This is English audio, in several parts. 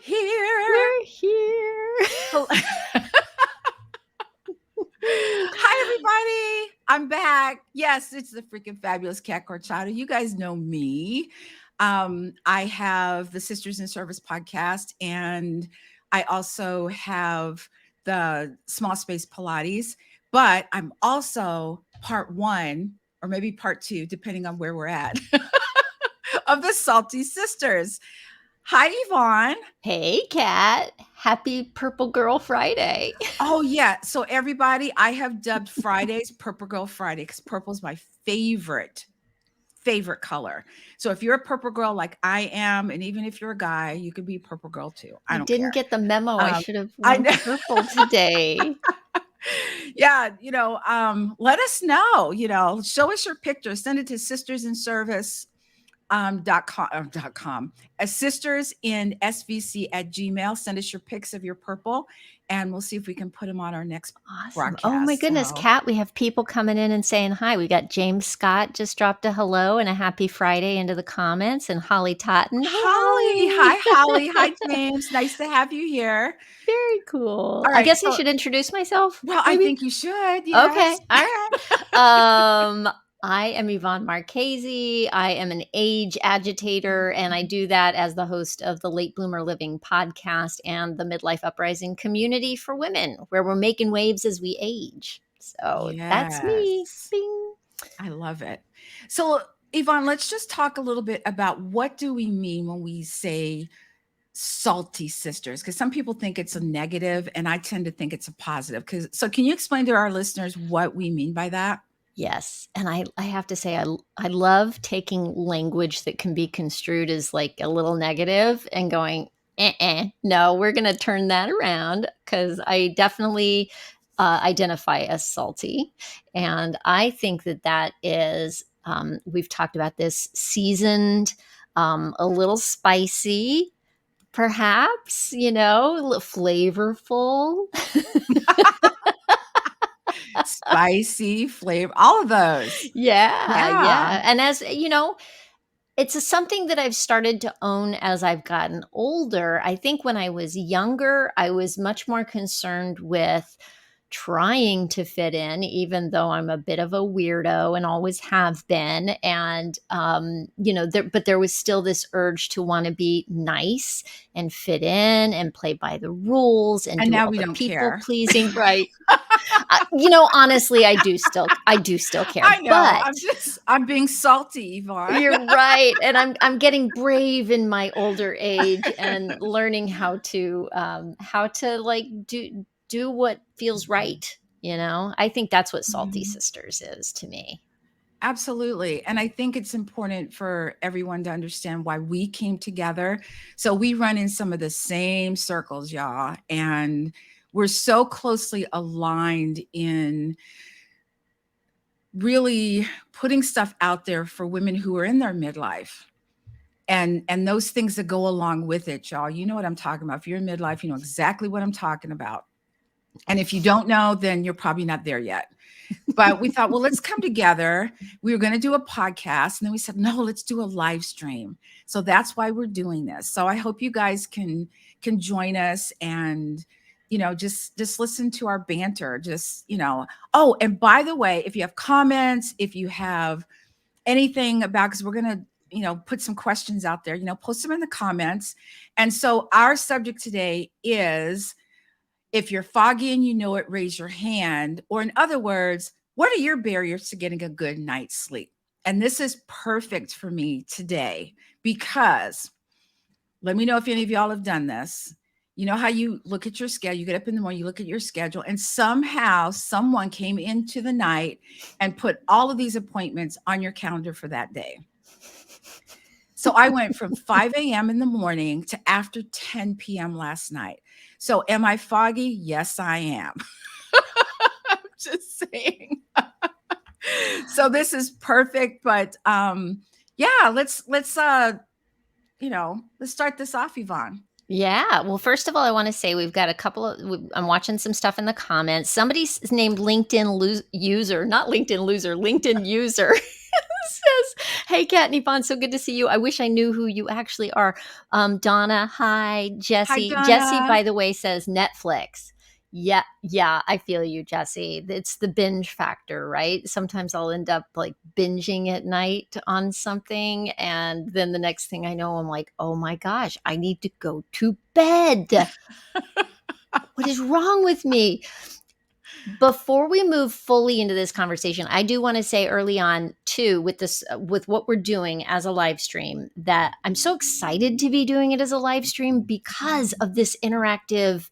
here. We're here. Hel- Hi, everybody. I'm back. Yes, it's the freaking fabulous cat Corchado. You guys know me. I have the Sisters in Service podcast, and I also have the Small Space Pilates, but I'm also part one or maybe part two, depending on where we're at, of the Salty Sisters. Hi, Yvonne. Hey, Kat. Happy Purple Girl Friday. Oh yeah. So everybody, I have dubbed Fridays Purple Girl Friday because purple is my favorite color. So if you're a purple girl like I am, and even if you're a guy, you could be a purple girl too. I I don't didn't care. get the memo. I should have I worn know. purple today. Yeah, let us know, show us your picture, send it to sisters in service dot com sisters in svc at gmail. Send us your pics of your purple and we'll see if we can put them on our next Awesome. Oh my broadcast. goodness, So Kat, we have people coming in and saying hi. We got James Scott just dropped a hello and a happy Friday into the comments, and Holly Totten. Hey, Holly, hi Holly. Holly, hi James, nice to have you here. Very cool. All I right, guess I so should introduce myself, well, I maybe? think you should. Okay. Yes. All right. I am Yvonne Marchese. I am an age agitator, and I do that as the host of the Late Bloomer Living podcast and the Midlife Uprising community for women, where we're making waves as we age. So that's me. Yes, Bing. I love it. So Yvonne, let's just talk a little bit about what do we mean when we say salty sisters, because some people think it's a negative and I tend to think it's a positive. So can you explain to our listeners what we mean by that? Yes. And I have to say, I love taking language that can be construed as like a little negative and going, no, we're going to turn that around, because I definitely identify as salty. And I think that is, we've talked about this, seasoned, a little spicy, perhaps, a little flavorful. Spicy flavor, all of those. Yeah, Yeah. yeah. And as you know, something that I've started to own as I've gotten older. I think when I was younger, I was much more concerned with trying to fit in, even though I'm a bit of a weirdo and always have been. And, but there was still this urge to want to be nice and fit in and play by the rules and And do now all we the don't people care. pleasing. Right. Honestly, I do still care, I know. but I'm being salty, Yvonne. you're right, and I'm getting brave in my older age and learning how to like do what feels right. I think that's what Salty Mhm. Sisters is to me. Absolutely. And I think it's important for everyone to understand why we came together. So we run in some of the same circles, y'all, and we're so closely aligned in really putting stuff out there for women who are in their midlife and those things that go along with it, y'all. You know what I'm talking about. If you're in midlife, you know exactly what I'm talking about. And if you don't know, then you're probably not there yet. But we thought, well, let's come together. We were going to do a podcast, and then we said, no, let's do a live stream. So that's why we're doing this. So I hope you guys can join us and just listen to our banter. Oh, and by the way, if you have comments, if you have anything about, because we're going to put some questions out there, post them in the comments. And so our subject today is, if you're foggy and you know it, raise your hand. Or in other words, what are your barriers to getting a good night's sleep? And this is perfect for me today because let me know if any of y'all have done this. You know how you look at your schedule, you get up in the morning, you look at your schedule, and somehow someone came into the night and put all of these appointments on your calendar for that day. So I went from 5 a.m. in the morning to after 10 p.m. last night. So am I foggy? Yes, I am. I'm just saying. So this is perfect, but yeah, let's start this off, Yvonne. Yeah. Well, first of all, I want to say we've got I'm watching some stuff in the comments. Somebody's named LinkedIn user, not LinkedIn loser, LinkedIn user. Says, hey, Kat and Yvonne, so good to see you. I wish I knew who you actually are. Donna, hi. Hi, Jesse. Jesse, Donna. by the way, says Netflix. Yeah, I feel you, Jesse. It's the binge factor, right? Sometimes I'll end up like binging at night on something. And then the next thing I know, I'm like, oh my gosh, I need to go to bed. What is wrong with me? Before we move fully into this conversation, I do want to say early on too, with this, with what we're doing as a live stream, that I'm so excited to be doing it as a live stream because of this interactive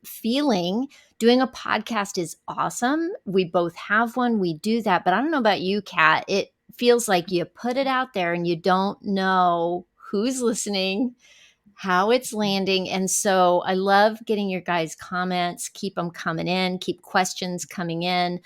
feeling. Doing a podcast is awesome. We both have one. We do that, but I don't know about you, Kat. It feels like you put it out there and you don't know who's listening, how it's landing. And so I love getting your guys' comments. Keep them coming in, keep questions coming in.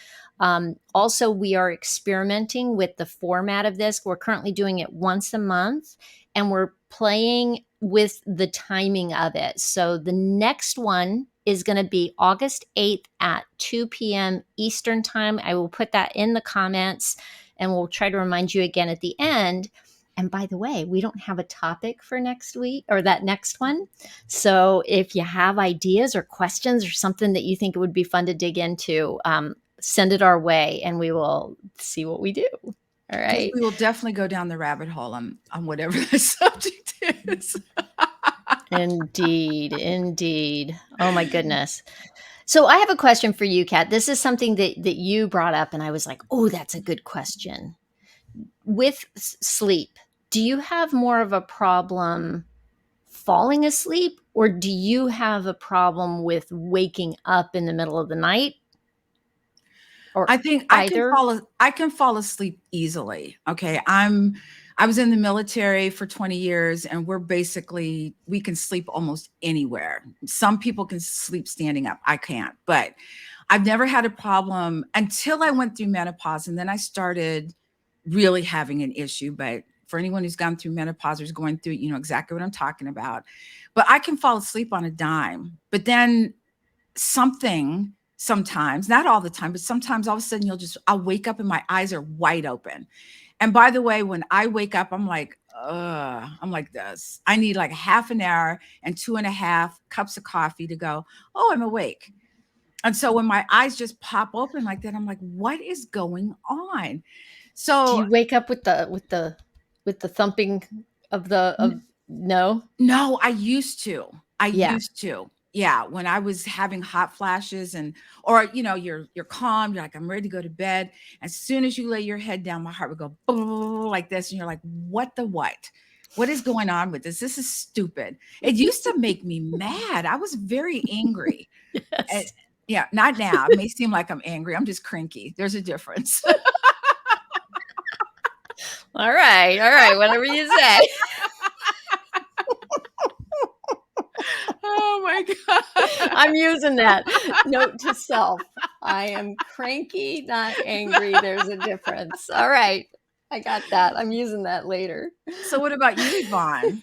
Also, we are experimenting with the format of this. We're currently doing it once a month and we're playing with the timing of it. So the next one is going to be August 8th at 2 p.m. Eastern time. I will put that in the comments and we'll try to remind you again at the end. And by the way, we don't have a topic for next week or that next one. So if you have ideas or questions or something that you think it would be fun to dig into, send it our way and we will see what we do. All Yes, right. we will definitely go down the rabbit hole on whatever the subject is. Indeed. Oh my goodness. So I have a question for you, Kat. This is something that you brought up and I was like, oh, that's a good question. With sleep, do you have more of a problem falling asleep or do you have a problem with waking up in the middle of the night? Or I think either? I can fall asleep easily. Okay. I was in the military for 20 years and we can sleep almost anywhere. Some people can sleep standing up. I can't, but I've never had a problem until I went through menopause and then I started really having an issue. But for anyone who's gone through menopause or is going through it, you know exactly what I'm talking about. But I can fall asleep on a dime. But then sometimes, not all the time, but sometimes all of a sudden I'll wake up and my eyes are wide open. And by the way, when I wake up, I'm like this. I need like half an hour and 2.5 cups of coffee to go, oh, I'm awake. And so when my eyes just pop open like that, I'm like, what is going on? Do So you wake up with the thumping of no? no, I used to. I Yeah. used to. Yeah, when I was having hot flashes or you're calm, you're like I'm ready to go to bed. As soon as you lay your head down, my heart would go like this and you're like, "What the what? What is going on with this? This is stupid." It used to make me mad. I was very angry. And, Yes. yeah, not now. It may seem like I'm angry. I'm just cranky. There's a difference. All right, whatever you say. Oh my god. I'm using that. Note to self. I am cranky, not angry. There's a difference. All right. I got that. I'm using that later. So what about you, Yvonne?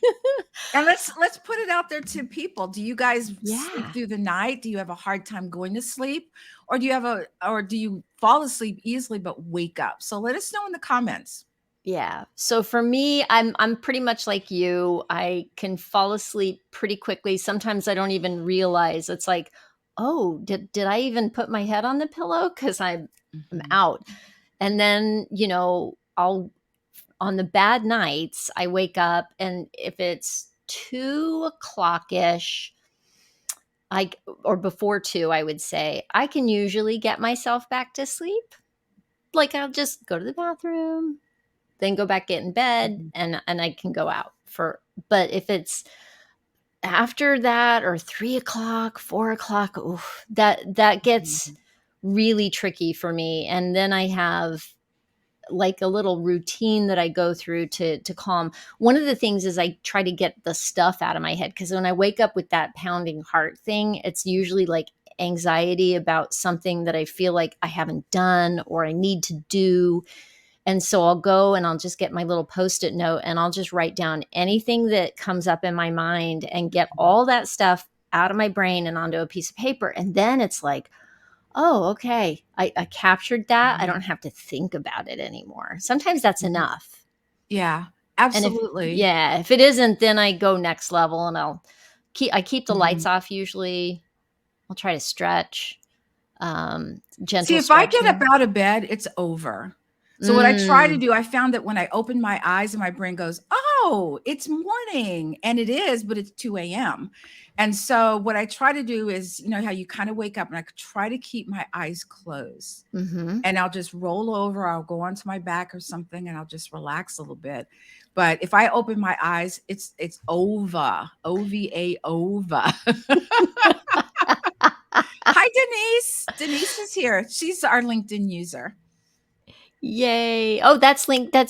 And let's put it out there to people. Do you guys sleep Yeah. through the night? Do you have a hard time going to sleep? Or do you fall asleep easily but wake up? So let us know in the comments. Yeah. So for me, I'm pretty much like you. I can fall asleep pretty quickly. Sometimes I don't even realize. It's like, oh, did I even put my head on the pillow? Because I'm Mhm. out. And then, I'll on the bad nights, I wake up and if it's 2 o'clock ish, or before two, I would say, I can usually get myself back to sleep. Like I'll just go to the bathroom, then go back get in bed Mhm. and I can go out for, but if it's after that or 3 o'clock, 4 o'clock, oof, that gets Mhm. really tricky for me. And then I have like a little routine that I go through to calm. One of the things is I try to get the stuff out of my head because when I wake up with that pounding heart thing, it's usually like anxiety about something that I feel like I haven't done or I need to do. And so I'll go and I'll just get my little post-it note and I'll just write down anything that comes up in my mind and get all that stuff out of my brain and onto a piece of paper. And then it's like, oh, okay, I captured that. I Mhm. don't have to think about it anymore. Sometimes that's Mhm. enough. Yeah, And if absolutely. yeah, if it isn't, then I go next level and I keep the lights Mhm. off usually. I'll try to stretch, See, gentle if I get up stretching. out of bed, it's over. So what I try to Mm, do, I found that when I open my eyes and my brain goes, "Oh, it's morning." And it is, but it's 2 AM. And so what I try to do is, you know, how you kind of wake up and I try to keep my eyes closed. mhm. And I'll just roll over, I'll go onto my back or something and I'll just relax a little bit. But if I open my eyes, it's over. OVA over. Hi, Denise. Denise is here. She's our LinkedIn user. Yay. Oh, that's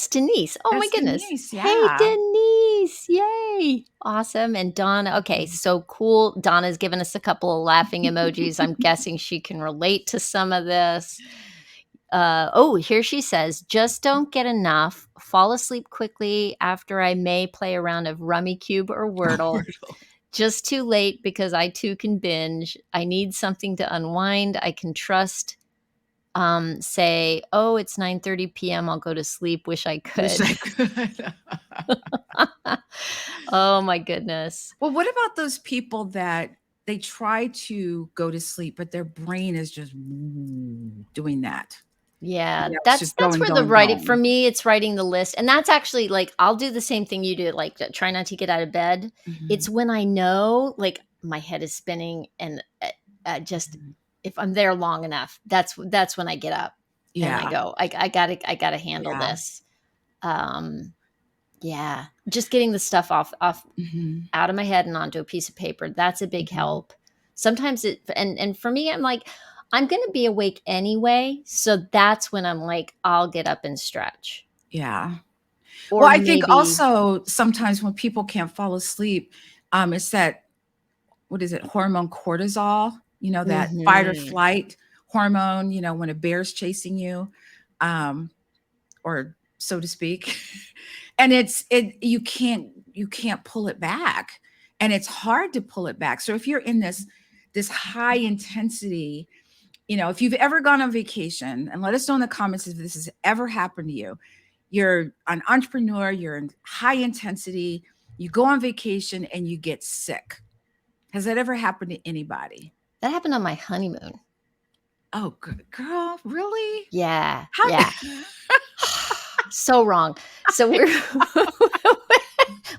Denise. Oh my That's goodness. Denise. Hey, Yeah. Denise. Yay. Awesome. And Donna, okay, Mhm. so cool. Donna's given us a couple of laughing emojis. I'm guessing she can relate to some of this. Oh, here she says, just don't get enough. Fall asleep quickly after I may play a round of Rummy Cube or Wordle. Wordle. Just too late because I too can binge. I need something to unwind. I can trust. Say, oh, it's 9:30 p.m. I'll go to sleep. Wish I Wish could. I could. Oh my goodness. Well, what about those people that they try to go to sleep, but their brain is just doing that? Yeah, You know, it's that's just that's going, where the going, writing for going. me, it's writing the list. And that's actually like I'll do the same thing you do, like try not to get out of bed. Mhm, It's when I know like my head is spinning and just mhm. if I'm there long enough, that's when I get up and I Yeah, go, I gotta handle yeah. this. Um, yeah, just getting the stuff off Mhm, out of my head and onto a piece of paper. That's a big mhm. help. Sometimes it and for me, I'm like, I'm gonna be awake anyway. So that's when I'm like, I'll get up and stretch. Yeah. Or Well, I think maybe also sometimes when people can't fall asleep, it's that what is it? Hormone cortisol, you know, that fight or mhm. flight hormone, you know, when a bear's chasing you, um, or so to speak. And it you can't pull it back. And it's hard to pull it back. So if you're in this high intensity, you know, if you've ever gone on vacation, and let us know in the comments if this has ever happened to you. You're an entrepreneur, you're in high intensity, you go on vacation and you get sick. Has that ever happened to anybody? That happened on my honeymoon. Oh, girl, really? Yeah, How yeah. So wrong. So we're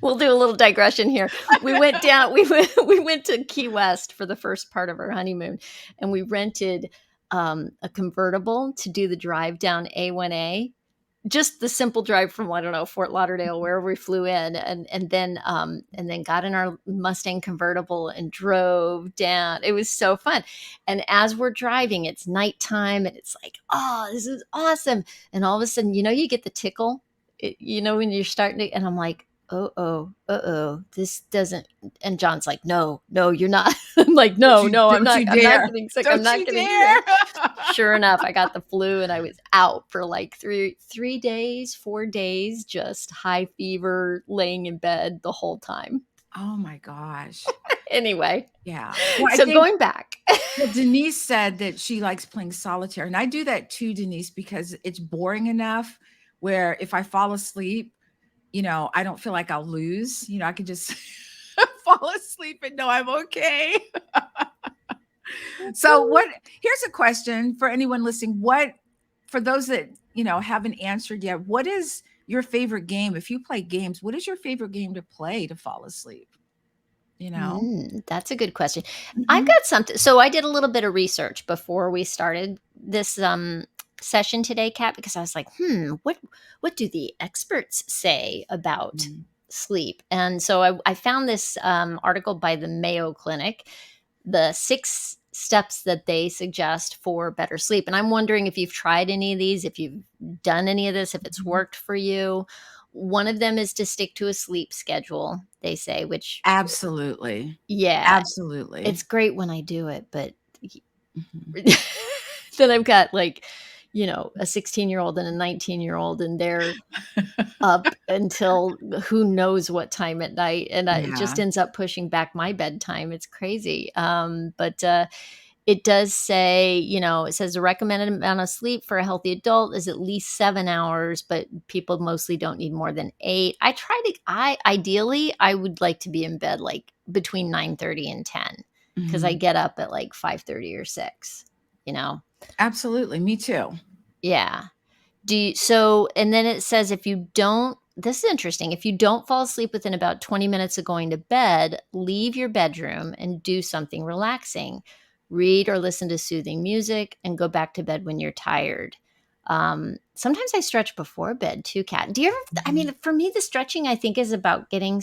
we'll do a little digression here. We went down, we went to Key West for the first part of our honeymoon, and we rented a convertible to do the drive down A1A, just the simple drive from I don't know Fort Lauderdale wherever we flew in, and then got in our Mustang convertible and drove down. It was so fun, and as we're driving, it's nighttime, and it's like, oh, this is awesome. And all of a sudden, you know, you get the tickle, you know, when you're starting to, and I'm like, this doesn't. And John's like, no, you're not. I'm like, don't no, you no, don't you I'm not dare. getting sick. I'm Don't not you getting dare. sick. Sure enough, I got the flu and I was out for like 3 days, 4 days, just high fever, laying in bed the whole time. Oh my gosh. Anyway, Yeah. Well, I so think going back. well, Denise said that she likes playing solitaire, and I do that too, Denise, because it's boring enough where if I fall asleep, you know, I don't feel like I'll lose. You know, I can just fall asleep and know I'm okay. So what here's a question for anyone listening. What for those that, you know, haven't answered yet, what is your favorite game? If you play games, what is your favorite game to play to fall asleep? You know? That's a good question. I've Mhm. got something. So I did a little bit of research before we started this session today, Kat, because I was like, what do the experts say about Mhm. sleep? And so I found this article by the Mayo Clinic, the 6 steps that they suggest for better sleep. And I'm wondering if you've tried any of these, if you've done any of this, if it's Mhm. worked for you. One of them is to stick to a sleep schedule, they say, which, Absolutely. yeah, it's Absolutely. great when I do it, but Mhm. then I've got like, you know, a 16-year-old and a 19-year-old, and they're up until who knows what time at night. And it just Yeah. ends up pushing back my bedtime. It's crazy. But it does say, it says the recommended amount of sleep for a healthy adult is at least 7 hours, but people mostly don't need more than 8. Ideally, I would like to be in bed like between 9:30 and 10 because I Mhm. get up at like 5:30 or 6, you know? Absolutely. Me too. Yeah. And then it says this is interesting. If you don't fall asleep within about 20 minutes of going to bed, leave your bedroom and do something relaxing. Read or listen to soothing music and go back to bed when you're tired. Sometimes I stretch before bed too, Kat. Do you ever, I Mhm. mean, for me, the stretching I think is about getting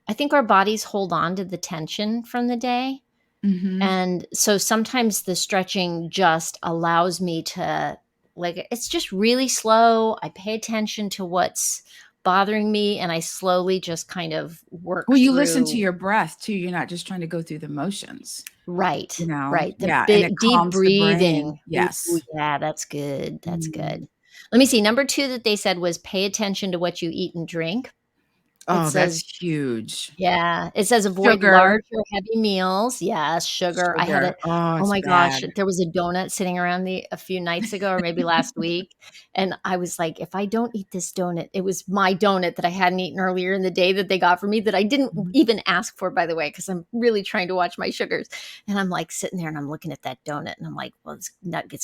I think our bodies hold on to the tension from the day. Mhm. And so sometimes the stretching just allows me to, like, it's just really slow. I pay attention to what's bothering me and I slowly just kind of work Well, you listen to through. your breath too. You're not just trying to go through the motions, Right, right. The Yeah, and it deep calms the brain. breathing. Ooh, Yes. yeah, that's good. That's Mm. good. Let me see. Number 2 that they said was pay attention to what you eat and drink. It Oh, that's says huge. Yeah, it says avoid Sugar, large or heavy meals. Yes, sugar. sugar. Oh, Oh it's my gosh, bad. there was a donut sitting around me a few nights ago or maybe last week, and I was like, if I don't eat this donut, it was my donut that I hadn't eaten earlier in the day that they got for me that I didn't Mhm. even ask for, by the way, because I'm really trying to watch my sugars. And I'm like sitting there and I'm looking at that donut and I'm like, well, it's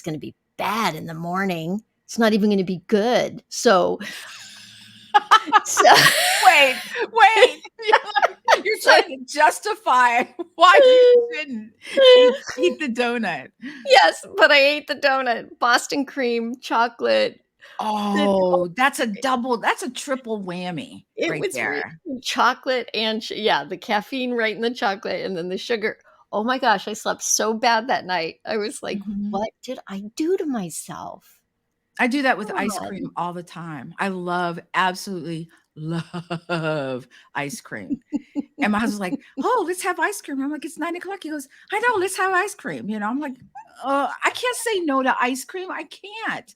going to be bad in the morning. It's not even going to be good. So Wait, wait. You're so trying to justify why you shouldn't eat the donut. Yes, but I ate the donut. Boston cream, chocolate. The Oh, that's a triple whammy It right was there. chocolate and yeah, the caffeine right in the chocolate and then the sugar. Oh my gosh, I slept so bad that night. I was like, Mhm. "What did I do to myself?" I do that with ice God. cream all the time. I absolutely love ice cream. And my husband's like, "Oh, let's have ice cream." I'm like, "It's 9 o'clock." He goes, "I know, let's have ice cream." I'm like, I can't say no to ice cream. I can't."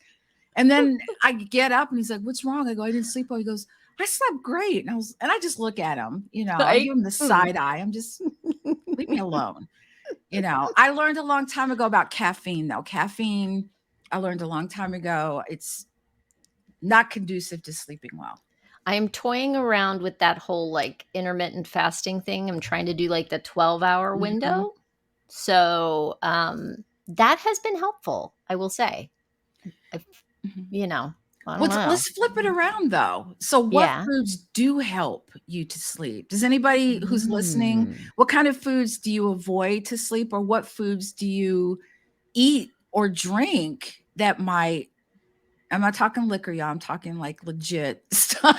And then I get up and he's like, "What's wrong?" I go, "I didn't sleep well." He goes, "I slept great." And I just look at him, I Right? give him the Mm. side eye. I'm just, leave me alone. I learned a long time ago about caffeine though. Caffeine, I learned a long time ago. It's not conducive to sleeping well. I am toying around with that whole, like, intermittent fasting thing. I'm trying to do, like, the 12-hour Mhm, window. So, that has been helpful, I will say. I've mhm. you know, I don't know. Let's flip it around though. So what Yeah. foods do help you to sleep? Does anybody who's listening, Mm. what kind of foods do you avoid to sleep, or what foods do you eat or drink that might, I'm not talking liquor, y'all, I'm talking like legit stuff.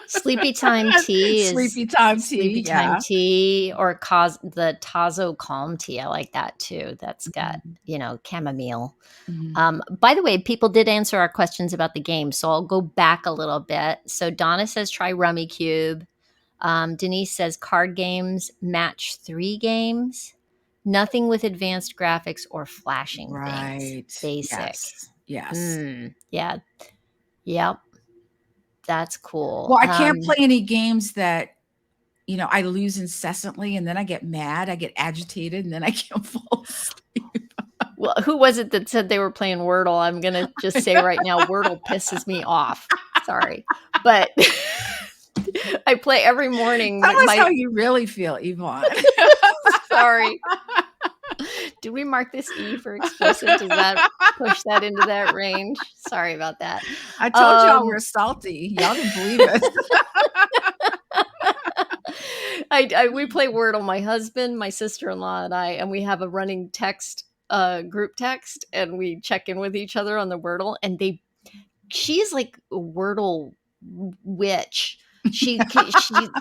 Sleepy time tea is Sleepy time tea, sleepy time yeah. tea or the Tazo Calm tea. I like that too. That's got, Mhm, chamomile. mhm. By the way, people did answer our questions about the game, so I'll go back a little bit. So Donna says try Rummy Cube. Denise says card games match 3 games. Nothing with advanced graphics or flashing things. Right. Basic. Yes. Yes. Yeah. Yep. That's cool. Well, I can't play any games that, I lose incessantly and then I get mad, I get agitated, and then I can't fall asleep. Well, who was it that said they were playing Wordle? I'm gonna just say right now, Wordle pisses me off. Sorry, but I play every morning. Tell us how you really feel, Yvonne. Sorry. Do we mark this E for explicit? Does that push that into that range? Sorry about that. I told y'all Um, we're salty. Y'all didn't believe it. we play Wordle, my husband, my sister-in-law, and I, and we have a running group text, and we check in with each other on the Wordle, and she's like a Wordle witch.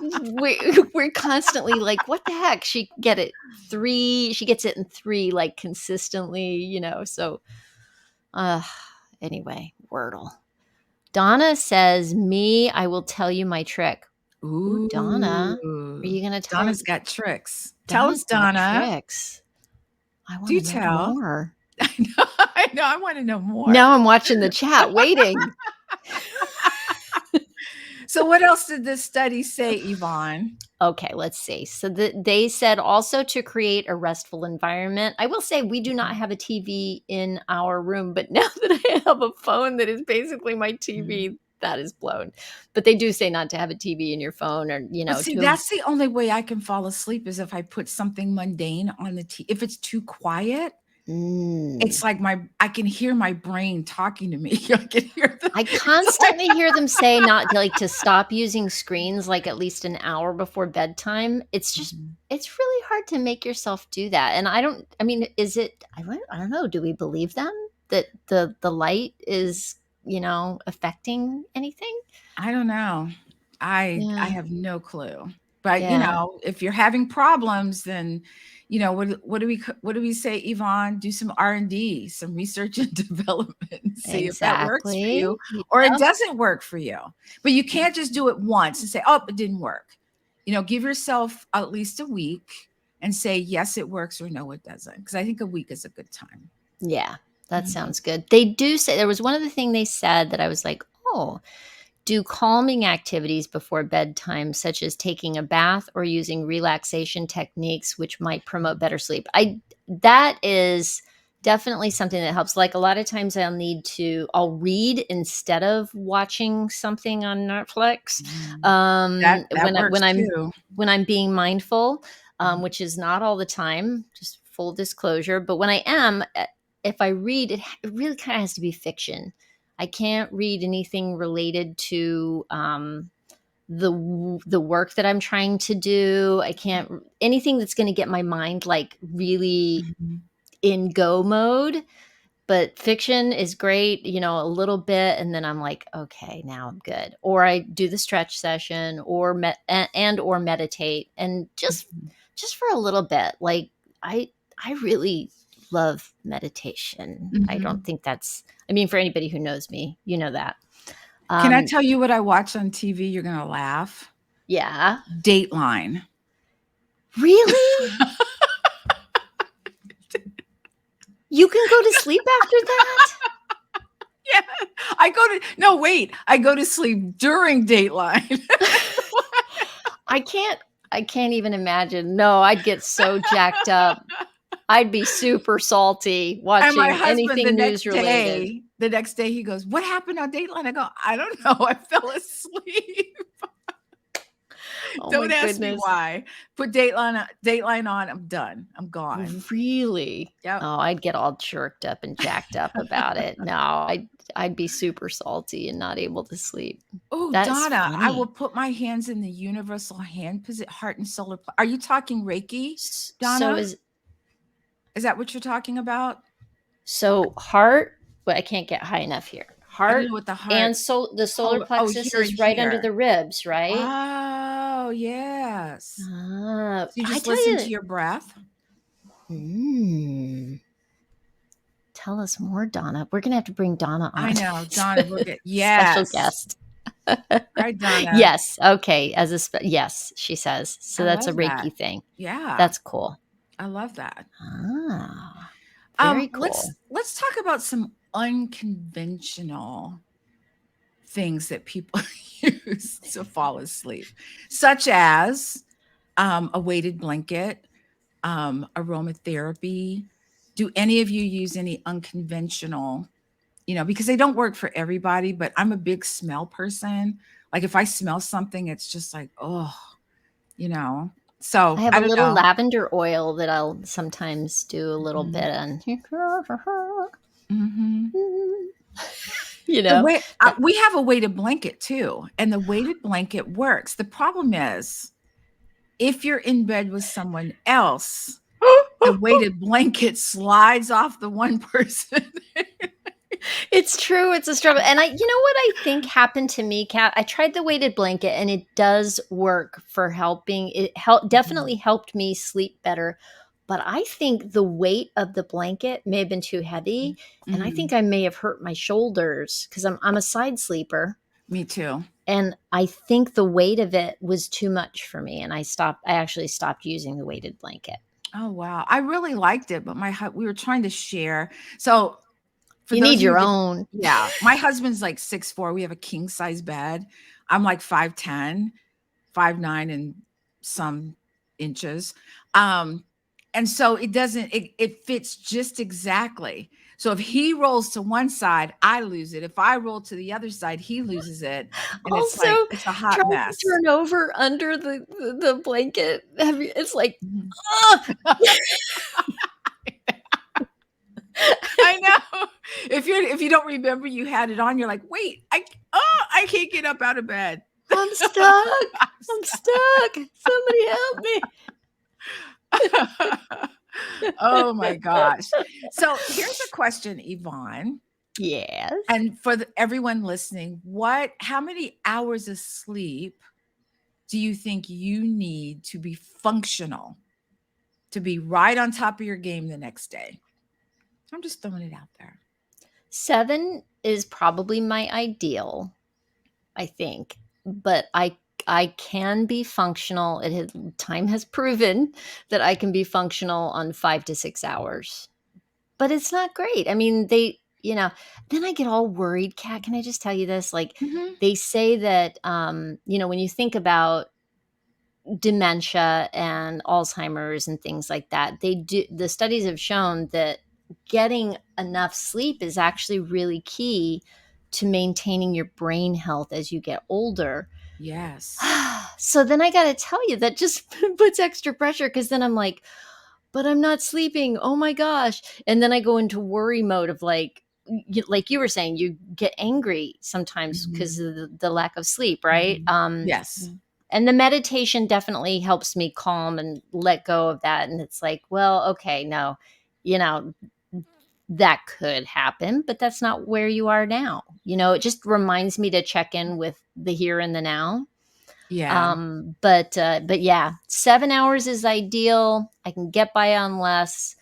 We're constantly like, what the heck? She gets it in 3 like consistently, so uh anyway, Wordle. Donna says, me, I will tell you my trick. Ooh, Donna, are Ooh, you gonna tell us? Donna's got tricks. Tell us, Donna's got Donna. tricks. I want Do to know tell. more. I know, I wanna know more. Now I'm watching the chat, waiting. So what else did this study say, Yvonne? Okay, let's see. So they said also to create a restful environment. I will say we do not have a TV in our room, but now that I have a phone that is basically my Mhm. TV, that is blown. But they do say not to have a TV in your phone, or But see, to. that's the only way I can fall asleep is if I put something mundane on the if it's too quiet, Mm. it's like I can hear my brain talking to me. I can hear the I it's like constantly hear them say not to, like, to stop using screens like at least an hour before bedtime. Mhm. It's really hard to make yourself do that. And I mean, is it, I don't know, do we believe them that the light is, affecting anything? I don't know. I Yeah. have no clue. But, Yeah, if you're having problems, then, what do we say, Yvonne? Do some R&D, some research and development, and see if that works for exactly. you or it Yep. doesn't work for you. But you can't just do it once and say, "Oh, it didn't work." Give yourself at least a week and say, "Yes, it works," or "No, it doesn't." Because I think a week is a good time. Yeah, that Mhm. sounds good. They do say there was one other thing they said that I was like, "Oh, do calming activities before bedtime, such as taking a bath or using relaxation techniques, which might promote better sleep." That is definitely something that helps. Like, a lot of times I'll read instead of watching something on Netflix. Mm. That works too. When I'm being mindful, Mhm. which is not all the time, just full disclosure. But when I am, if I read, it really kind of has to be fiction. I can't read anything related to the work that I'm trying to do. I can't anything that's going to get my mind like really Mhm. in go mode. But fiction is great, a little bit, and then I'm like, okay, now I'm good. Or I do the stretch session, or or meditate, and Mhm. just for a little bit. Like, I I really love meditation. I don't Mhm. think that's. I mean, for anybody who knows me, you know that. Can I Um, tell you what I watch on TV? You're gonna laugh. yeah, Dateline. really, you can go to sleep after that? Yeah, I go to sleep during Dateline. I can't. I can't even imagine. No, I'd get so jacked up. I'd be super salty And my watching husband anything news related. the next day he goes, "What happened on Dateline?" I go, "I don't know. I fell asleep." Oh my Don't ask me goodness. why. Put Dateline on, I'm done. I'm gone. Really? Yep. Oh, I'd get all jerked up and jacked up about it. No, I'd be super salty and not able to sleep. Oh, That's Donna, I will funny. put my hands in the universal hand heart and solar Are you talking Reiki, So Donna? Is that what you're talking about? heart, but I can't get high enough here. I don't know Heart what the and heart the solar plexus here and is right under here. the ribs, right? Oh, yes. Ah, So you I just tell listen you. to your breath? Mm, tell us more, Donna. We're gonna have to bring Donna I on. know, Donna, we'll get Special yes. guest. Hi, Donna. Yes. Okay. Yes, she says. So I that's a love that. Reiki thing. Yeah, That's cool. I love that. Ah, very cool. Let's talk about some unconventional things that people use to fall asleep, such as a weighted blanket, aromatherapy. Do any of you use any unconventional, because they don't work for everybody, but I'm a big smell person. Like if I smell something, it's just like, oh, you know. I So have I a don't little know. lavender oil that I'll sometimes do a little Mhm. bit on. Mhm. You The know, way that we have a weighted blanket too, and the weighted blanket works. The problem is if you're in bed with someone else, the weighted blanket slides off the one person. it's true. It's a struggle. And you know what I think happened to me, Kat? I tried the weighted blanket and it does work for helping. Mhm. Definitely helped me sleep better. But I think the weight of the blanket may have been too heavy. And I think Mhm. I may have hurt my shoulders because I'm a side sleeper. Me too. And I think the weight of it was too much for me. And I actually stopped using the weighted blanket. Oh, wow. I really liked it, but we were trying to share. So, for You those need of you your that own. yeah, my husband's like 6'4". We have a king size bed. I'm like 5'10", 5'9" and some inches. Um, and so it fits just exactly. So if he rolls to one side, I lose it. If I roll to the other side, he loses it. And it's Also, like, it's a hot trying to mess. turn over under the blanket, it's like, Mhm. ugh. I know. If you don't remember you had it on, you're like, wait, I can't get up out of bed. I'm stuck. I'm stuck. Somebody help me. Oh my gosh. So here's a question, Yvonne. Yes. And for everyone listening, how many hours of sleep do you think you need to be functional, to be right on top of your game the next day? I'm just throwing it out there. 7 is probably my ideal, I think, but I can be functional. Time has proven that I can be functional on 5 to 6 hours. But it's not great. I mean, then I get all worried. Kat, can I just tell you this? Like, Mhm. they say that, when you think about dementia and Alzheimer's and things like that, the studies have shown that getting enough sleep is actually really key to maintaining your brain health as you get older. Yes. So then I got to tell you, that just puts extra pressure, because then I'm like, but I'm not sleeping. Oh my gosh. And then I go into worry mode of like, like you were saying, you get angry sometimes because Mhm. of the lack of sleep, right? Mhm. Yes. And the meditation definitely helps me calm and let go of that. And it's like, well, okay, no, you know, that could happen, but that's not where you are now. It just reminds me to check in with the here and the now. Yeah. But yeah, 7 hours is ideal. I can get by on less.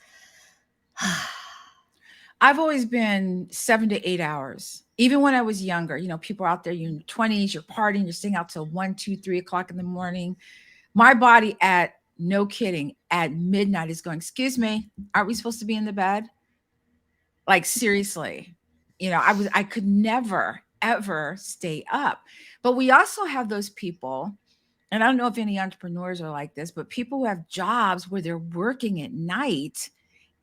I've always been 7 to 8 hours. Even when I was younger, people out there, you're in your 20s, you're partying, you're staying out till 1, 2, 3 o'clock in the morning. My body no kidding, at midnight is going, excuse me, aren't we supposed to be in the bed? Like seriously. I could never, ever stay up. But we also have those people, and I don't know if any entrepreneurs are like this, but people who have jobs where they're working at night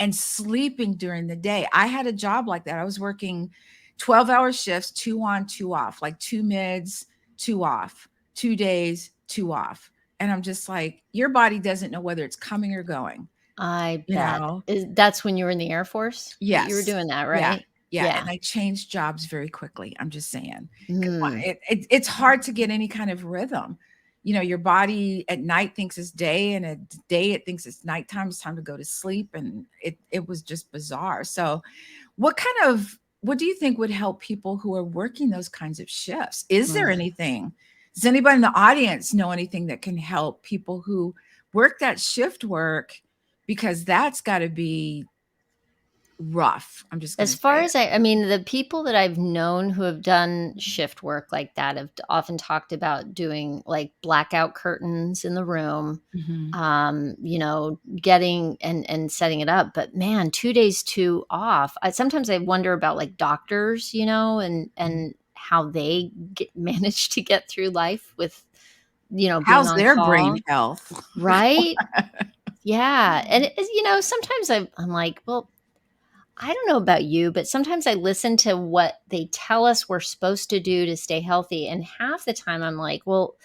and sleeping during the day. I had a job like that. I was working 12-hour shifts, 2 on, 2 off, like 2 mids, 2 off, 2 days, 2 off. And I'm just like, your body doesn't know whether it's coming or going, I you bet. know? That's when you were in the Air Force that you were Yes. doing that, Yeah. right? Yeah. And Yeah. I changed jobs very quickly. I'm just saying. 'Cause Mm. it's hard to get any kind of rhythm. Your body at night thinks it's day, and at day it thinks it's nighttime. It's time to go to sleep. And it was just bizarre. So what do you think would help people who are working those kinds of shifts? Is there Mm. anything? Does anybody in the audience know anything that can help people who work that shift work? Because that's got to be rough. I'm just going As to far say as it. I mean, the people that I've known who have done shift work like that have often talked about doing like blackout curtains in the room, Mhm. getting and setting it up. But man, 2 days two off. Sometimes I wonder about like doctors, and how they manage to get through life with, being How's on their call, brain health? right? Yeah, and sometimes I'm like, well, I don't know about you, but sometimes I listen to what they tell us we're supposed to do to stay healthy. And half the time I'm like, well,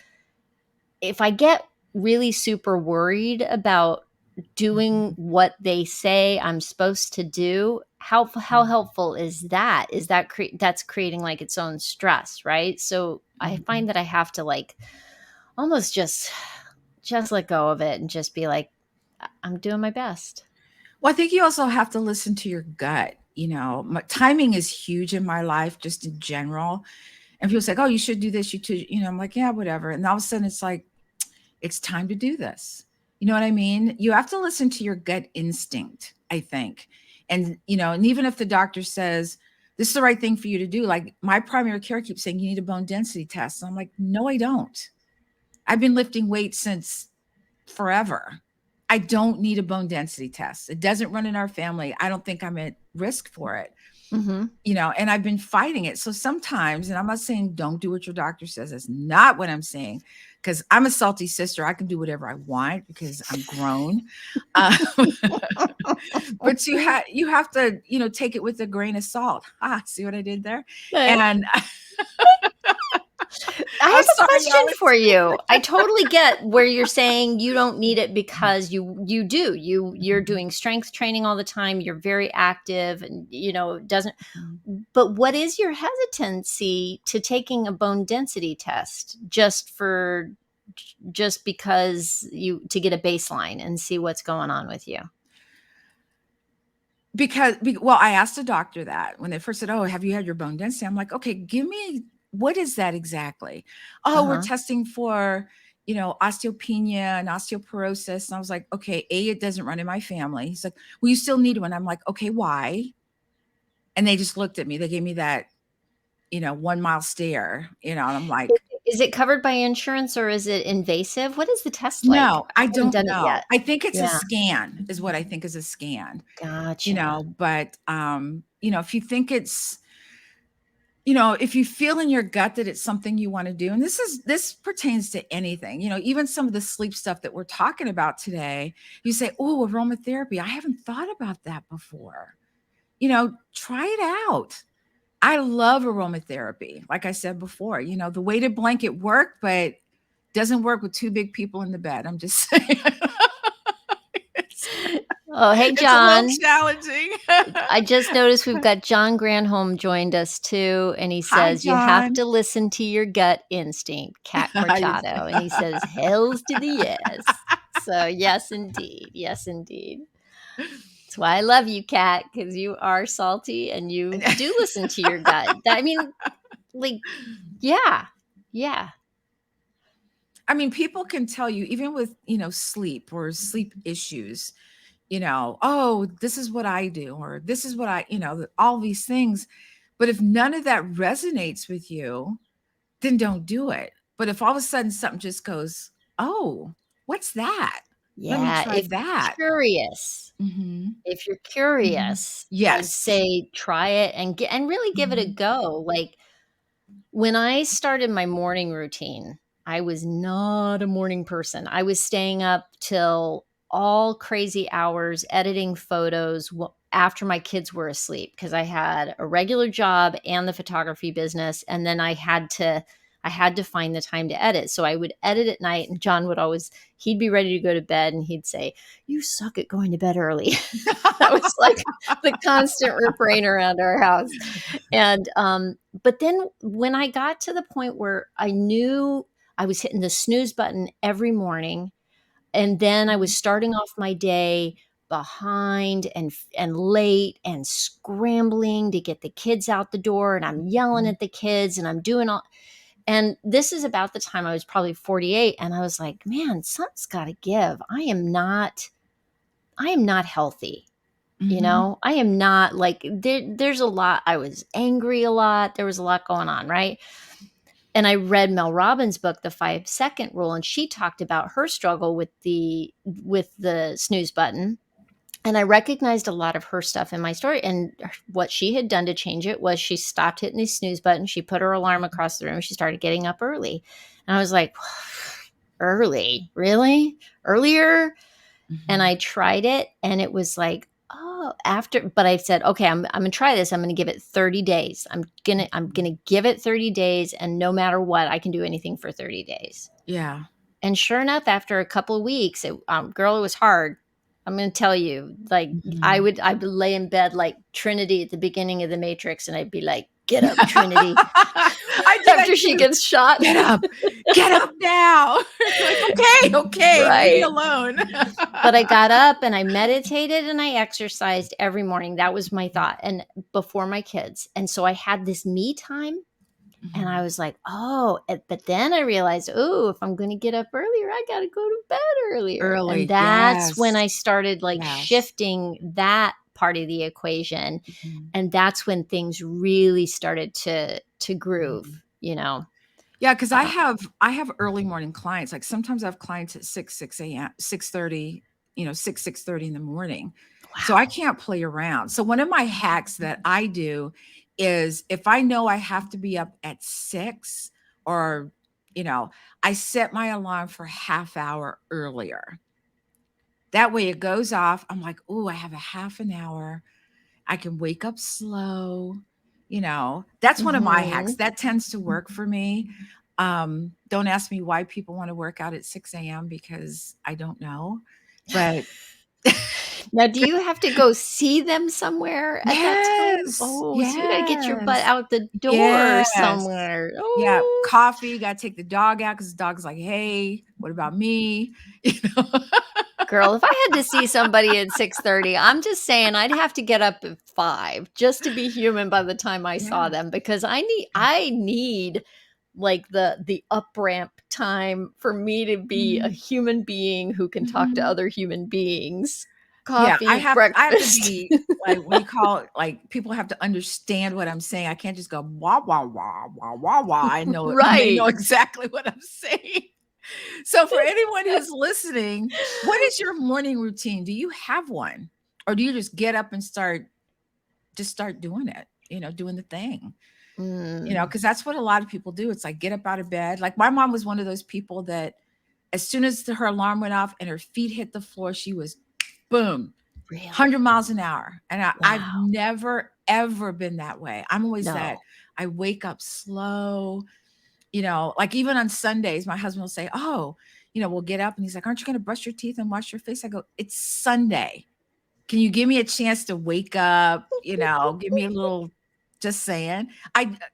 if I get really super worried about doing Mhm. what they say I'm supposed to do, how Mhm. helpful is that? That's creating like its own stress, right? So I Mhm. find that I have to like almost just let go of it and just be like, I'm doing my best. Well, I think you also have to listen to your gut. Timing is huge in my life, just in general. And people say, "Oh, you should do this." I'm like, "Yeah, whatever." And all of a sudden, it's like, it's time to do this. You know what I mean? You have to listen to your gut instinct, I think. And even if the doctor says this is the right thing for you to do, like my primary care keeps saying you need a bone density test. And I'm like, no, I don't. I've been lifting weights since forever. I don't need a bone density test. It doesn't run in our family. I don't think I'm at risk for it. you know, and I've been fighting it. So sometimes, and I'm not saying don't do what your doctor says. That's not what I'm saying. Because I'm a salty sister. I can do whatever I want because I'm grown. Uh, but you have to, you know, take it with a grain of salt. Ah, see what I did there? But And I I'm have a sorry, question Alex. for you. I totally get where you're saying you don't need it because you're doing strength training all the time. You're very active, and you know it doesn't. But what is your hesitancy to taking a bone density test just because you to get a baseline and see what's going on with you? Well, I asked the doctor that when they first said, "Oh, have you had your bone density?" I'm like, "Okay, give me what is that exactly?" Uh "Oh, we're huh. testing for, you know, osteopenia and osteoporosis." And I was like, "Okay, A, it doesn't run in my family." He's like, "Well, you still need one." I'm like, "Okay, why?" And they just looked at me. They gave me that, you know, 1 mile stare, you know, and I'm like, Is it covered by insurance or is it invasive? What is the test like? "No, I I haven't don't done it know." yet. I think it's a Yeah. scan is what I think is a scan, you Gotcha. know, but you know, if you think it's, you know, if you feel in your gut that it's something you want to do, and this pertains to anything, you know, even some of the sleep stuff that we're talking about today, you say, "Oh, aromatherapy. I haven't thought about that before." You know, try it out. I love aromatherapy. Like I said before, you know, the weighted blanket worked, but doesn't work with two big people in the bed. I'm just saying. it's, Oh, hey, it's a little John. challenging. I just noticed we've got John Granholm joined us too, and he Hi, says you have John. to listen to your gut instinct, Cat Corchado, and he says hells to the yes. So yes, indeed, yes, indeed. That's why I love you, Cat, because you are salty and you do listen to your gut. I mean, like, yeah, yeah, I mean, people can tell you, even with, you know, sleep or sleep issues, you know, "Oh, this is what I do," or "This is what I," you know, all these things. But if none of that resonates with you, then don't do it. But if all of a sudden something just goes, "Oh, what's that? Let me yeah. try If that." you're curious, Mhm, if you're mhm. curious, I'd Yes. say try it and really give it a Mhm, go. Like when I started my morning routine, I was not a morning person. I was staying up till all crazy hours editing photos after my kids were asleep because I had a regular job and the photography business, and then I had to find the time to edit. So I would edit at night, and John would always he'd be ready to go to bed, and he'd say, "You suck at going to bed early." That was like the constant refrain around our house. And but then when I got to the point where I knew I was hitting the snooze button every morning, and then I was starting off my day behind and late and scrambling to get the kids out the door, and I'm yelling Mhm, at the kids and I'm doing all, and this is about the time I was probably 48, and I was like, man, something's got to give. I am not healthy. mhm, I am not like there's a lot. I was angry a lot. There was a lot going on, right? And I read Mel Robbins' book, The 5 Second Rule, and she talked about her struggle with the snooze button. And I recognized a lot of her stuff in my story. And what she had done to change it was she stopped hitting the snooze button. She put her alarm across the room. She started getting up early. And I was like, early? Really? Earlier? And mhm, I tried it and it was like, oh, but I said, okay, I'm gonna try this. I'm gonna give it 30 days. I'm gonna give it 30 days, and no matter what, I can do anything for 30 days. yeah. And sure enough, after a couple of weeks, girl, it was hard. I'm gonna tell you, like Mhm. I would lay in bed like Trinity at the beginning of the Matrix, and I'd be like, get up, Trinity, I do that after she too. gets shot. Get up now." You're like, "Okay, okay, leave me Right. alone." But I got up and I meditated and I exercised every morning. That was my thought. And before my kids. And so I had this me time and I Mhm. was like, oh, but then I realized, oh, if I'm going to get up earlier, I got to go to bed earlier. And Early, that's when yes, I started like yes. shifting that part of the equation. Mhm, And that's when things really started to groove, mhm. you know. Yeah, because Uh, I have early morning clients. Like sometimes I have clients at 6 a.m., 6:30, you know, 6:30 in the morning. So I Wow. can't play around. So one of my hacks that I do is if I know I have to be up at 6 or, you know, I set my alarm for half hour earlier. That way it goes off. I'm like, "Ooh, I have a half an hour. I can wake up slow." That's one of my hacks. Mhm. That tends to work for me. Don't ask me why people want to work out at 6 a.m. because I don't know. But Now, do you have to go see them somewhere at that time? yes, Oh, so you gotta get your butt yes, out the door yes. somewhere. Yeah, Oh. coffee, gotta take the dog out because the dog's like, "Hey, what about me?" You know? Girl, if I had to see somebody at 6:30, I'm just saying I'd have to get up at 5 just to be human by the time I saw Yeah, them because I need like the up ramp time for me to be a mhm, human being who can talk to mhm. other human beings. Yeah, I Coffee, have to breakfast. be, like, what do you call it? Like, people have to understand what I'm saying. I can't just go, "Wah, wah, wah, wah, wah, wah." I know they know Right. exactly what I'm saying. So for anyone who's listening, what is your morning routine? Do you have one? Or do you just get up and start doing it, doing the thing? Mm, Because that's what a lot of people do. It's like get up out of bed. Like my mom was one of those people that as soon as her alarm went off and her feet hit the floor, she was boom, 100 really? miles an hour. And I've Wow. never, ever been that way. I'm always that No. I wake up slow, like even on Sundays, my husband will say, "Oh, we'll get up." And he's like, "Aren't you going to brush your teeth and wash your face?" I go, "It's Sunday. Can you give me a chance to wake up? Give me a little, just saying."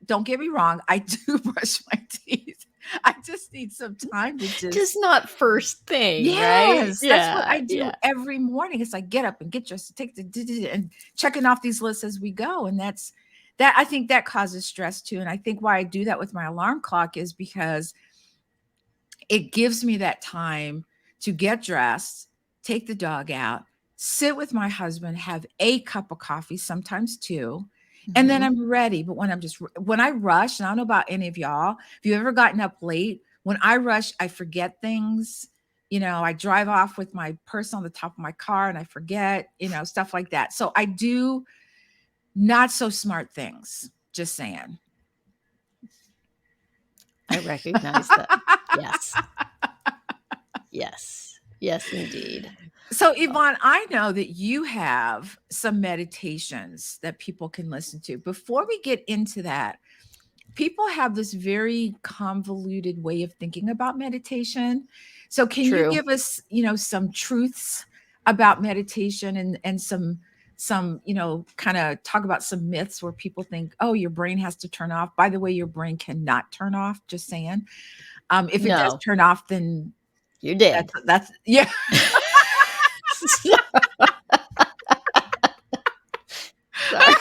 Don't get me wrong. I do brush my teeth. I just need some time to Just just, not first thing, right? yes, that's what Yeah, I do yeah. every morning. It's like get up and get dressed, take and checking off these lists as we go. And that I think that causes stress too. And I think why I do that with my alarm clock is because it gives me that time to get dressed, take the dog out, sit with my husband, have a cup of coffee, sometimes two, and then Mhm. I'm ready. But when I rush, and I don't know about any of y'all, if you've ever gotten up late, when I rush, I forget things. I drive off with my purse on the top of my car and I forget, stuff like that. So I do not so smart things, just saying. I recognize that. Yes. Yes. Yes, indeed. So, Uh, Yvonne, I know that you have some meditations that people can listen to. Before we get into that, people have this very convoluted way of thinking about meditation. So, can you True. give us, some truths about meditation and some, kind of talk about some myths where people think, "Oh, your brain has to turn off." By the way, your brain cannot turn off, just saying. If it does No, turn off, then you're that's dead. that's yeah. Sorry.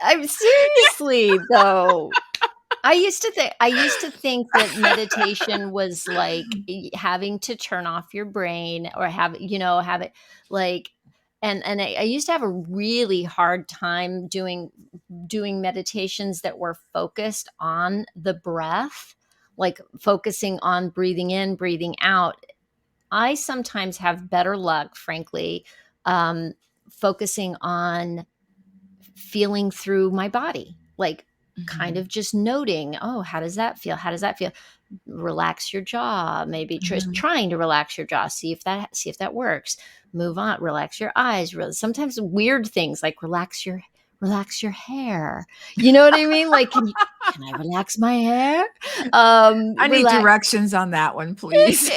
I'm seriously though. I used to think that meditation was like having to turn off your brain or have it like and I used to have a really hard time doing meditations that were focused on the breath, like focusing on breathing in, breathing out. I sometimes have better luck, frankly, um, focusing on feeling through my body, like kind Mhm, of just noting, oh, how does that feel? How does that feel? Relax your jaw, maybe just mhm. trying to relax your jaw, see if that works. Move on, relax your eyes. Sometimes weird things like relax your hair. You know what I mean? Like can I relax my hair? I need Relax. directions on that one, please.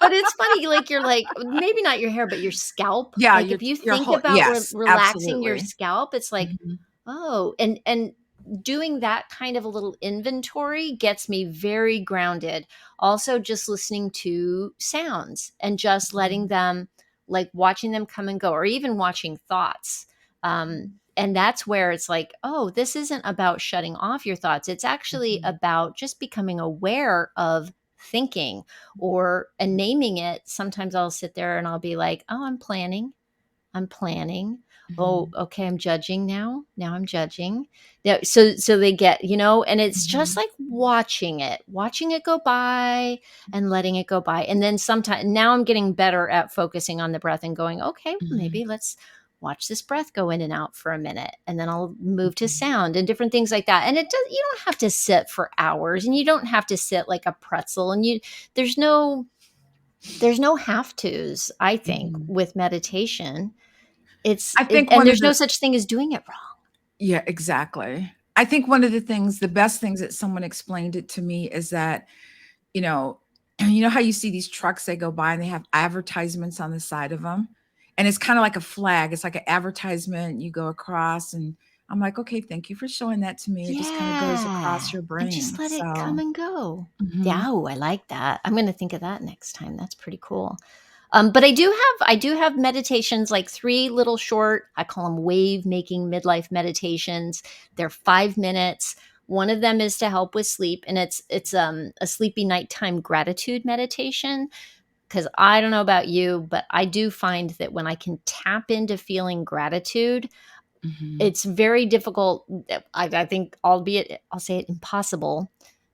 But it's funny, like, you're like maybe not your hair, but your scalp. Yeah, Like, if you your think whole about yes, relaxing your absolutely. scalp, it's like, Mhm, oh, and doing that kind of a little inventory gets me very grounded. Also, just listening to sounds and just letting mhm, them, like, watching them come and go, or even watching thoughts. And that's where it's like, oh, this isn't about shutting off your thoughts. It's actually mhm, about just becoming aware of thinking or and naming it. Sometimes I'll sit there and I'll be like, oh, I'm planning. Oh, Mhm. okay, I'm judging now. Now I'm judging. Yeah, so they get, and it's just Mhm. like watching it go by and letting it go by. And then sometimes now I'm getting better at focusing on the breath and going, okay, well, Mhm. maybe let's watch this breath go in and out for a minute. And then I'll move to Mhm. sound and different things like that. And you don't have to sit for hours, and you don't have to sit like a pretzel. And there's no there's no have tos, I think, Mhm. with meditation. I think And one of there's no the such thing as doing it wrong. Yeah, exactly. I think one of the best things that someone explained it to me is that, you know, you know how you see these trucks that go by and they have advertisements on the side of them? And it's kinda like a flag. It's like an advertisement you go across, and I'm like, "Okay, thank you for showing that to me." It just kinda goes across Yeah, your and just brain. let it come So and go. mhm, Yeah, oh, I like that. I'm gonna think of that next time. That's pretty cool. But I do have meditations, like 3 little short, I call them wave-making midlife meditations. They're 5 minutes. One of them is to help with sleep, and it's a sleepy nighttime gratitude meditation. Because I don't know about you, but I do find that when I can tap into feeling gratitude, mhm, it's very difficult. I think, albeit I'll say it, impossible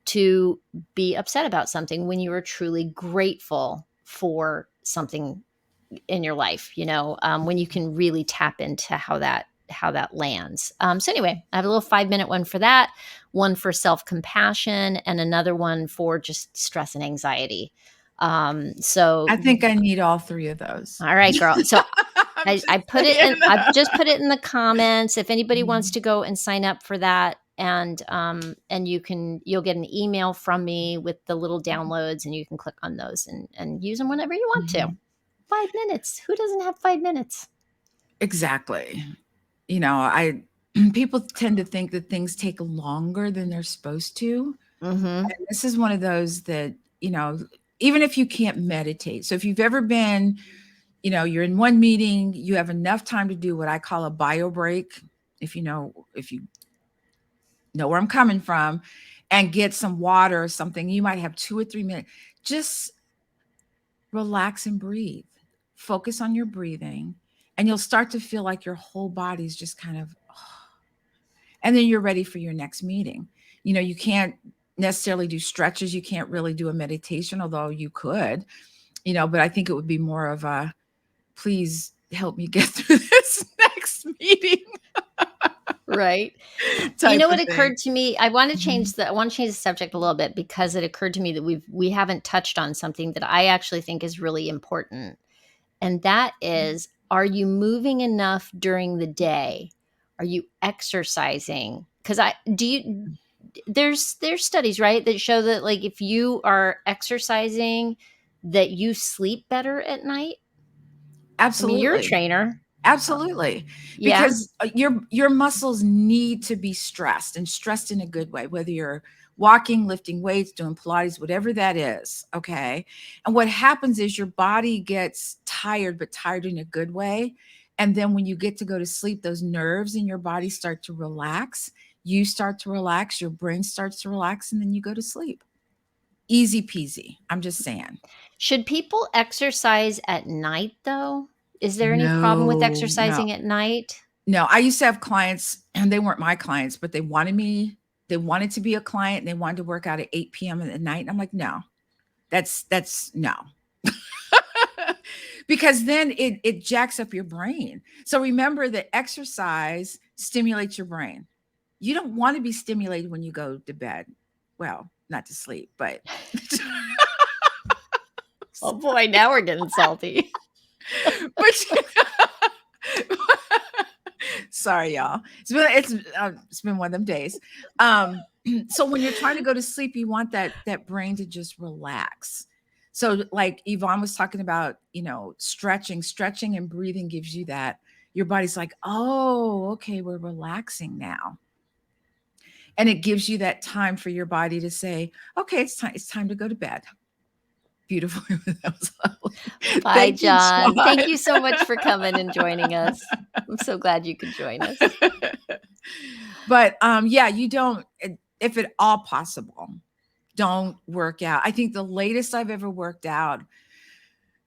to be upset about something when you are truly grateful for something in your life. When you can really tap into how that lands. So anyway, I have a little 5 minute one for that, one for self compassion, and another one for just stress and anxiety. So I think I need all 3 of those. all right, girl. So I'm just I put it saying. in I've just put it in the comments if anybody wants Mhm, to go and sign up for that, and you'll get an email from me with the little downloads, and you can click on those and use them whenever you want to. mhm. 5 minutes. Who doesn't have 5 minutes? Exactly. I people tend to think that things take longer than they're supposed to. Mhm. And this is one of those that, even if you can't meditate. So if you've ever been, you're in one meeting, you have enough time to do what I call a bio break, if you know where I'm coming from, and get some water or something. You might have 2 or 3 minutes. Just relax and breathe. Focus on your breathing, and you'll start to feel like your whole body's just kind of, and then you're ready for your next meeting. You can't necessarily do stretches. You can't really do a meditation, although you could, but I think it would be more of a, please help me get through this next meeting Right. You know type what of thing. occurred to me? Mhm, I want to change the subject a little bit because it occurred to me that we haven't touched on something that I actually think is really important. And that is, are you moving enough during the day? Are you exercising? Because I do you there's studies, right, that show that, like, if you are exercising, that you sleep better at night. I mean, you're a absolutely. trainer. Absolutely. Yeah. Because your muscles need to be stressed, and stressed in a good way, whether you're walking, lifting weights, doing Pilates, whatever that is, okay? And what happens is your body gets tired, but tired in a good way. And then when you get to go to sleep, those nerves in your body start to relax. You start to relax, your brain starts to relax, and then you go to sleep. Easy peasy. I'm just saying. Should people exercise at night, though? Is there any problem with No, no. exercising at night? No, I used to have clients, and they weren't my clients, but they wanted to be a client, and they wanted to work out at 8 PM at night, and I'm like, "No, that's no." Because then it jacks up your brain. So remember that exercise stimulates your brain. You don't wanna be stimulated when you go to bed. Well, not to sleep, but Oh boy, now we're getting salty. but sorry, y'all. It's been one of them days. So when you're trying to go to sleep, you want that brain to just relax. So like Yvonne was talking about, stretching and breathing gives you that. Your body's like, oh, okay, we're relaxing now. And it gives you that time for your body to say, okay, it's time to go to bed. Beautiful. That was lovely. Bye, Thank you, John. Thank you so much John. for coming and joining us. I'm so glad you could join us. But yeah, you don't, if at all possible, don't work out. I think the latest I've ever worked out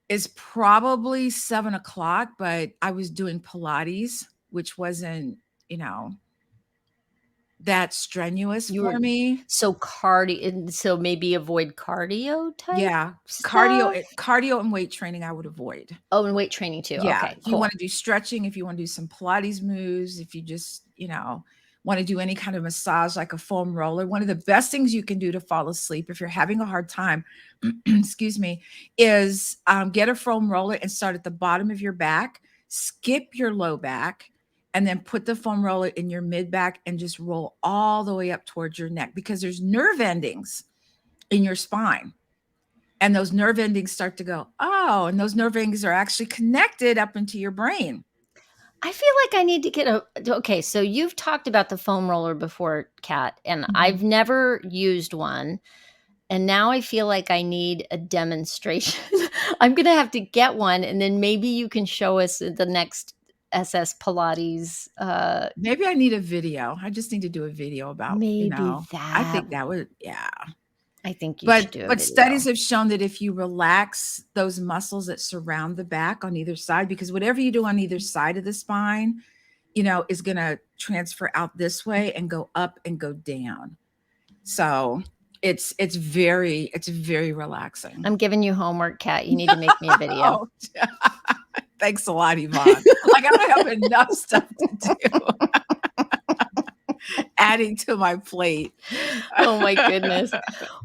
is probably 7 o'clock, but I was doing Pilates. which wasn't, you know, that strenuous You for were me. so cardio, and so maybe avoid cardio type Yeah, stuff. cardio and weight training I would avoid. Oh, and weight training too. Yeah, Okay, if you cool. wanna do stretching, if you wanna do some Pilates moves, if you just, wanna do any kind of massage like a foam roller, one of the best things you can do to fall asleep if you're having a hard time, excuse me, is, get a foam roller and start at the bottom of your back, skip your low back, and then put the foam roller in your mid back and just roll all the way up towards your neck because there's nerve endings in your spine. And those nerve endings start to go, oh, and those nerve endings are actually connected up into your brain. I feel like I need to get a okay, so you've talked about the foam roller before, Kat, and Mhm. I've never used one, and now I feel like I need a demonstration. I'm gonna have to get one, and then maybe you can show us at the next SS Pilates, Maybe I need a video. I just need to do a video about, maybe I that think that would, yeah. I think you should But do a but studies video. have shown that if you relax those muscles that surround the back on either side, because whatever you do on either side of the spine, is gonna transfer out this way and go up and go down. So it's very relaxing. I'm giving you homework, Kat, you need to make me a video. Oh, thanks a lot, Yvonne. Like, I don't have enough stuff to do, adding to my plate. Oh my goodness.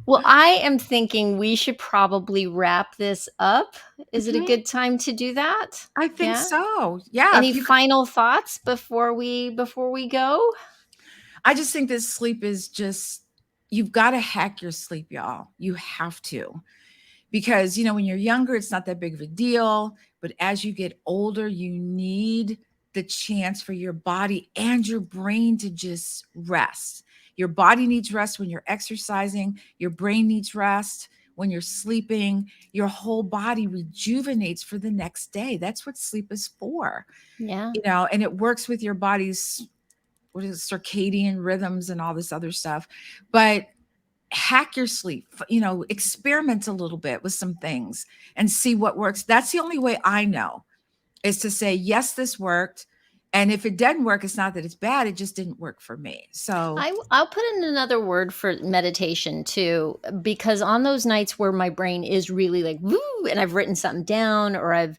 Well, I am thinking we should probably wrap this up. Is it a Mhm. good time to do that? I think Yeah? so. Yeah, Any if you could. final thoughts before we go? I just think that sleep is just, you've gotta hack your sleep, y'all. You have to. Because, when you're younger, it's not that big of a deal, but as you get older, you need the chance for your body and your brain to just rest. Your body needs rest when you're exercising, your brain needs rest when you're sleeping, your whole body rejuvenates for the next day. That's what sleep is for, Yeah. and it works with your body's, what is it, circadian rhythms and all this other stuff. But hack your sleep, experiment a little bit with some things and see what works. That's the only way I know, is to say, yes, this worked. And if it didn't work, it's not that it's bad, it just didn't work for me. So, I'll put in another word for meditation too, because on those nights where my brain is really like, woo, and I've written something down or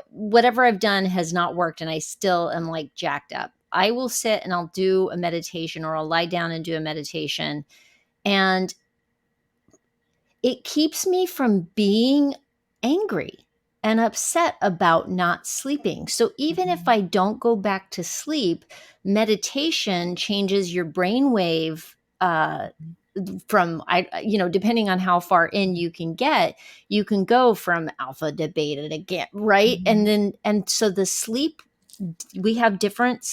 whatever I've done has not worked and I still am like jacked up. I will sit and I'll do a meditation or I'll lie down and do a meditation. And it keeps me from being angry and upset about not sleeping. So even if mhm, I don't go back to sleep, meditation changes your brainwave from depending on how far in you can get, you can go from alpha to beta to get right, and mhm, then and so the sleep, we have different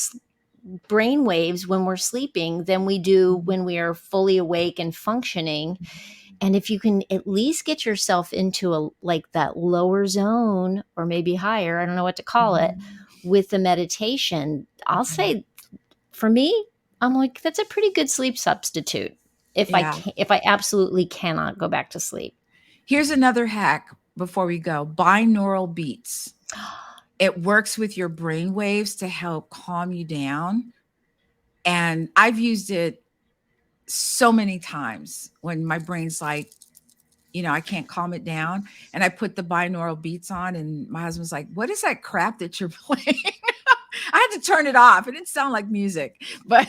brain waves when we're sleeping than we do mhm, when we are fully awake and functioning. And if you can at least get yourself into a like that lower zone or maybe higher, I don't know what to call it, mhm, with the meditation, I'll mhm. say for me, I'm like that's a pretty good sleep substitute Yeah. if I absolutely cannot go back to sleep. Here's another hack before we go: binaural beats. It works with your brain waves to help calm you down. And I've used it so many times when my brain's like, I can't calm it down. And I put the binaural beats on, and my husband's like, what is that crap that you're playing? I had to turn it off. It didn't sound like music, but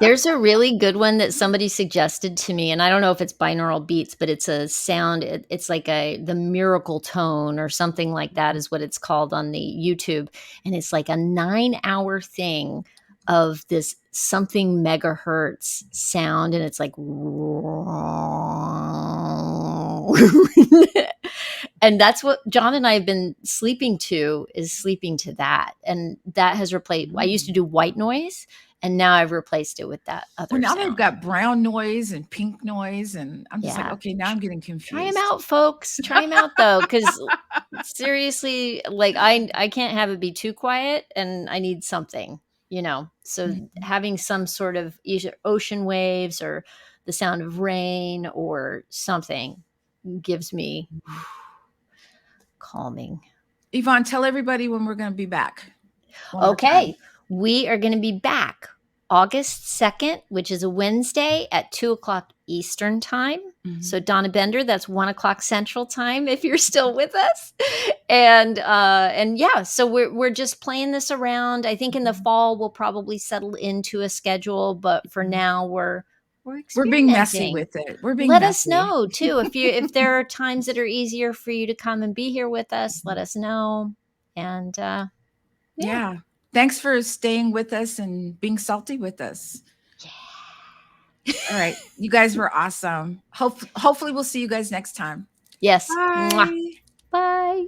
There's a really good one that somebody suggested to me, and I don't know if it's binaural beats, but it's a sound. It's like the miracle tone or something like that is what it's called on the YouTube, and it's like a 9-hour thing of this something megahertz sound, and it's like, and that's what John and I have been sleeping to, is sleeping to that, and that has replaced. I used to do white noise, and now I've replaced it with that well, other now they've sound. got brown noise and pink noise. And I'm just like, Yeah. okay, now Tr I'm getting Try them confused. out, folks. Try them out, though, because seriously, like, I can't have it be too quiet, and I need something, So Mhm. having some sort of either ocean waves or the sound of rain or something gives me calming. Yvonne, tell everybody when we're going to be back. one more time. Okay, we are going to be back August 2nd, which is a Wednesday at 2:00 Eastern time. So Donna Bender, that's 1:00 Central time if you're still with us. And yeah, so we're just playing this around. I think in the fall we'll probably settle into a schedule, but for now we're being messy experimenting. with it. We're being Let messy. us know too if there are times that are easier for you to come and be here with us. Let us know. And yeah. Thanks for staying with us and being salty with us. Yeah. All right. You guys were awesome. Hopefully we'll see you guys next time. Yes. Bye. Mwah. Bye.